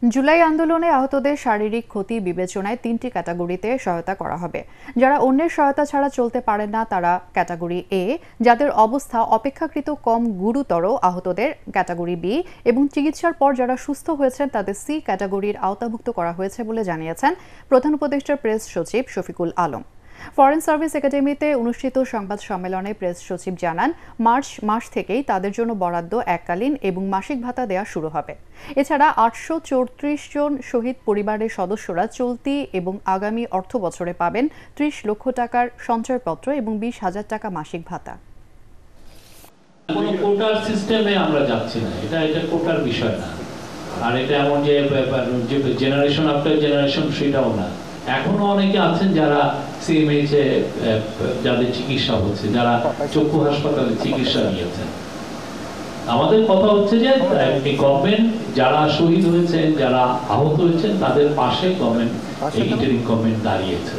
জুলাই আন্দোলনে আহতদের শারীরিক ক্ষতি বিবেচনায় ৩টি ক্যাটাগরিতে সহায়তা করা হবে। যারা অন্যের সহায়তা ছাড়া চলতে পারেন না তারা ক্যাটাগরি এ, যাদের অবস্থা অপেক্ষাকৃত কম গুরুতর আহতদের ক্যাটাগরি বি এবং চিকিৎসার পর যারা সুস্থ হয়েছেন তাদের সি ক্যাটাগরির আওতাভুক্ত করা হয়েছে বলে জানিয়েছেন প্রধান উপদেষ্টার প্রেস সচিব শফিকুল আলম। ফরেন সার্ভিস একাডেমিতে অনুষ্ঠিত সংবাদ সম্মেলনে প্রেস সচিব জানান, মার্চ মাস থেকেই তাদের জন্য বরাদ্দ এককালীন এবং মাসিক ভাতা দেওয়া শুরু হবে। এছাড়া ৮৩৪ জন শহীদ পরিবারের সদস্যরা চলতি এবং আগামী অর্থবছরে পাবেন ৩০ লক্ষ টাকার সঞ্চয়পত্র এবং ২০,০০০ টাকা মাসিক ভাতা। কোনো কোটার সিস্টেমে আমরা যাচ্ছি না, এটা কোটার বিষয় না। আর এটা এমন যে জেনারেশন আফটার জেনারেশন সেটাও না। এখনো অনেকে আছেন যারা সিএমএইচে যাদের চিকিৎসা হচ্ছে, যারা চক্ষু হাসপাতালে চিকিৎসা নিয়েছেন। আমাদের কথা হচ্ছে যে গভর্নমেন্ট যারা শহীদ হয়েছেন, যারা আহত হয়েছেন তাদের পাশে গভর্নমেন্ট ইন্টারিম গভর্নমেন্ট দাঁড়িয়েছে।